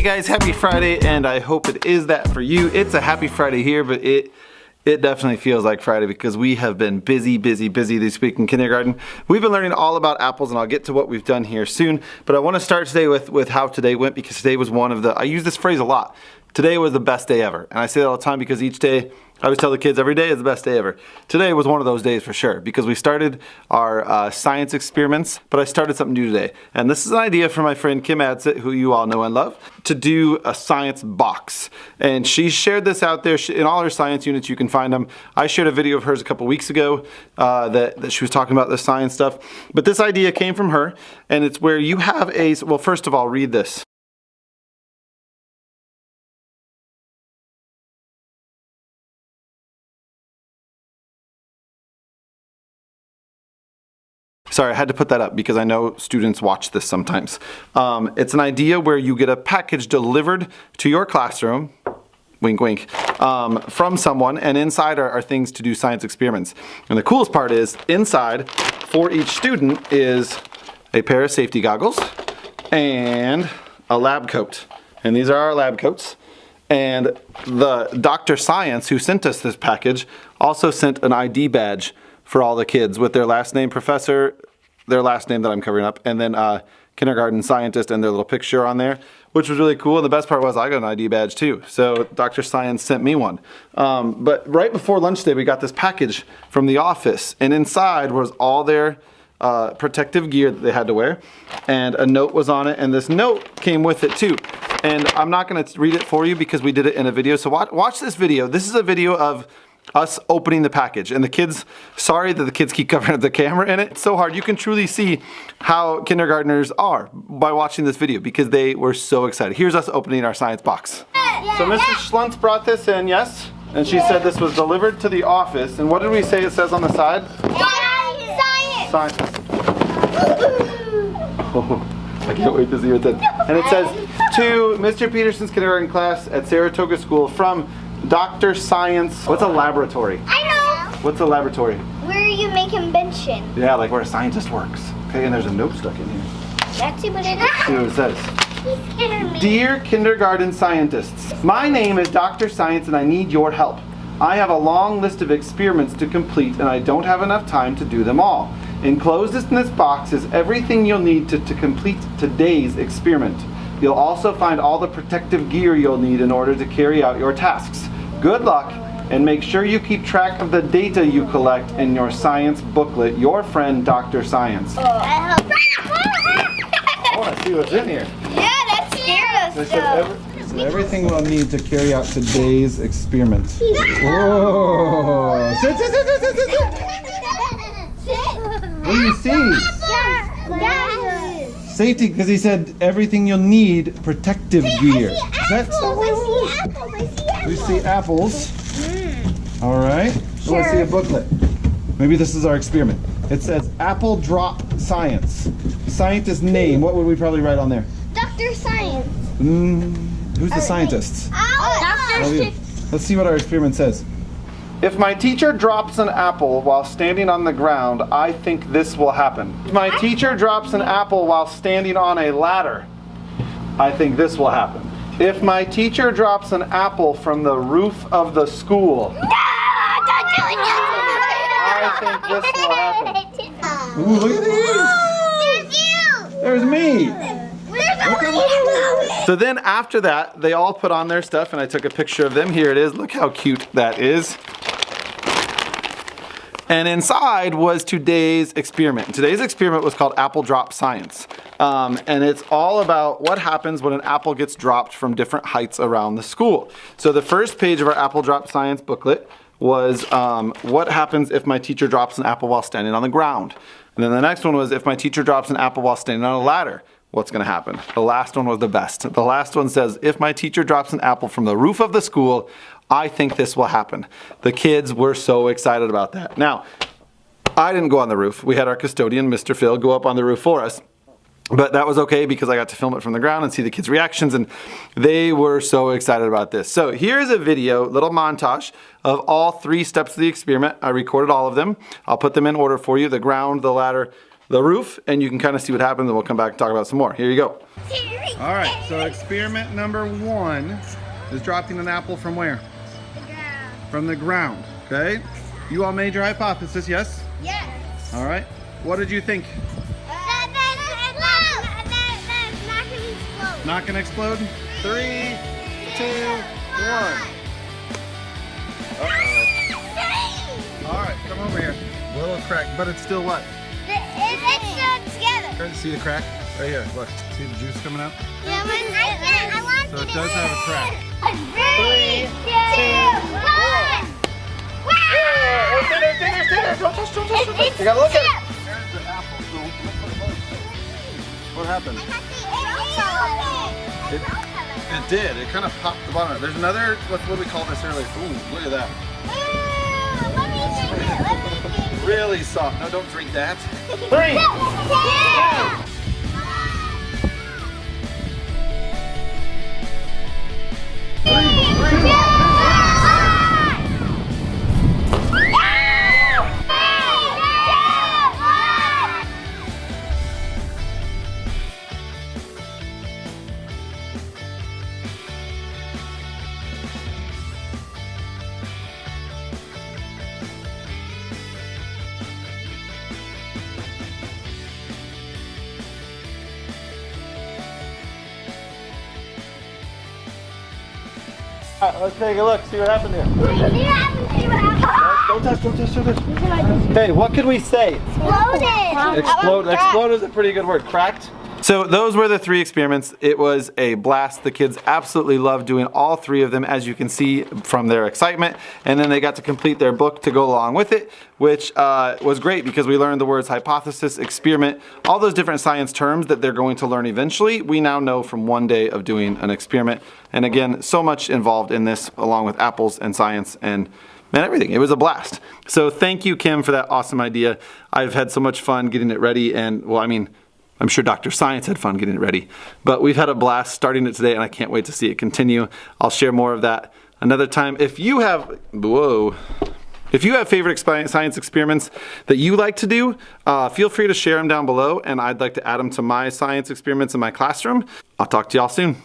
Hey guys, happy Friday, and I hope it is that for you. It's a happy Friday here, but it definitely feels like Friday because we have been busy this week in kindergarten. We've been learning all about apples, and I'll get to what we've done here soon. But I want to start today with how today went, because today was one of the, I use this phrase a lot, today was the best day ever. And I say that all the time because each day, I always tell the kids every day is the best day ever. Today was one of those days for sure, because we started our science experiments, but I started something new today. And this is an idea from my friend Kim Adsit, who you all know and love, to do a science box. And she shared this out there in all her science units. You can find them. I shared a video of hers a couple weeks ago that she was talking about the science stuff. But this idea came from her, and it's where you have a, well, first of all, read this. Sorry, I had to put that up because I know students watch this sometimes. It's an idea where you get a package delivered to your classroom, wink wink, from someone, and inside are things to do science experiments. And the coolest part is, inside for each student is a pair of safety goggles and a lab coat. And these are our lab coats. And the Dr. Science, who sent us this package, also sent an ID badge for all the kids with their last name, professor, their last name that I'm covering up, and then kindergarten scientist and their little picture on there, which was really cool. And the best part was I got an ID badge too. So Dr. Science sent me one. But right before lunch today, we got this package from the office, and inside was all their protective gear that they had to wear, and a note was on it, and this note came with it too. And I'm not going to read it for you because we did it in a video. So watch this video. This is a video of us opening the package, and the kids, sorry that the kids keep covering up the camera in it. It's so hard. You can truly see how kindergartners are by watching this video because they were so excited. Here's us opening our science box. So Mrs. Schluntz brought this in, yes? And she said this was delivered to the office. And what did we say it says on the side? Science. Oh, I can't wait to see what it says. And it says, to Mr. Peterson's kindergarten class at Saratoga School from Dr. Science. What's a laboratory? I know. What's a laboratory? Where you make invention. Yeah, like where a scientist works. Okay, and there's a note stuck in here. Let's see what it is. See what it says. Dear kindergarten scientists, my name is Dr. Science and I need your help. I have a long list of experiments to complete and I don't have enough time to do them all. Enclosed in this box is everything you'll need to complete today's experiment. You'll also find all the protective gear you'll need in order to carry out your tasks. Good luck, and make sure you keep track of the data you collect in your science booklet. Your friend, Dr. Science. I want to see what's in here. Yeah, that scared us. So everything we'll need to carry out today's experiment. Whoa! Sit. What do you see? Safety, because he said everything you'll need, protective gear. I See apples. All right. Sure. Let's see a booklet. Maybe this is our experiment. It says apple drop science. Scientist name. What would we probably write on there? Dr. Science. Who's the scientist? Dr. Let's see what our experiment says. If my teacher drops an apple while standing on the ground, I think this will happen. If my teacher drops an apple while standing on a ladder, I think this will happen. If my teacher drops an apple from the roof of the school, I think this will happen. Ooh, look at these! There's me! So then after that, they all put on their stuff, and I took a picture of them. Here it is. Look how cute that is. And inside was today's experiment. Today's experiment was called Apple Drop Science. And it's all about what happens when an apple gets dropped from different heights around the school. So the first page of our Apple Drop Science booklet was what happens if my teacher drops an apple while standing on the ground. And then the next one was if my teacher drops an apple while standing on a ladder, what's going to happen? The last one was the best. The last one says, if my teacher drops an apple from the roof of the school, I think this will happen. The kids were so excited about that. Now, I didn't go on the roof. We had our custodian, Mr. Phil, go up on the roof for us. But that was okay because I got to film it from the ground and see the kids' reactions, and they were so excited about this. So here's a video, little montage of all 3 steps of the experiment. I recorded all of them. I'll put them in order for you: the ground, the ladder, the roof and you can kind of see what happens, and we'll come back and talk about some more. Here you go. All right, so experiment number 1 is dropping an apple from where? The ground. From the ground, okay? You all made your hypothesis, yes? Yes. All right, what did you think? Not gonna explode? 3, 2, 1. Uh-oh. All right, come over here. A little crack, but it's still what? It's still together. See the crack? Right here, look. See the juice coming out? Yeah, I want So it does have a crack. 3, 2, 1. Don't touch it. You gotta look at it. There's the apple. What happened? It did. It kind of popped the bottom. There's another, what do we call this earlier? Ooh, look at that. Let me drink it. Let me drink it. Really soft. No, don't drink that. 3, All right, let's take a look, see what happened here. Don't touch. Okay, what could we say? Exploded. Explode is a pretty good word. Cracked? So those were the 3 experiments. It was a blast. The kids absolutely loved doing all 3 of them, as you can see from their excitement. And then they got to complete their book to go along with it, which was great because we learned the words hypothesis, experiment, all those different science terms that they're going to learn eventually. We now know from one day of doing an experiment. And again, so much involved in this, along with apples and science and everything. It was a blast. So thank you, Kim, for that awesome idea. I've had so much fun getting it ready, and well, I mean, I'm sure Dr. Science had fun getting it ready, but we've had a blast starting it today, and I can't wait to see it continue. I'll share more of that another time. If you have favorite science experiments that you like to do, feel free to share them down below, and I'd like to add them to my science experiments in my classroom. I'll talk to y'all soon.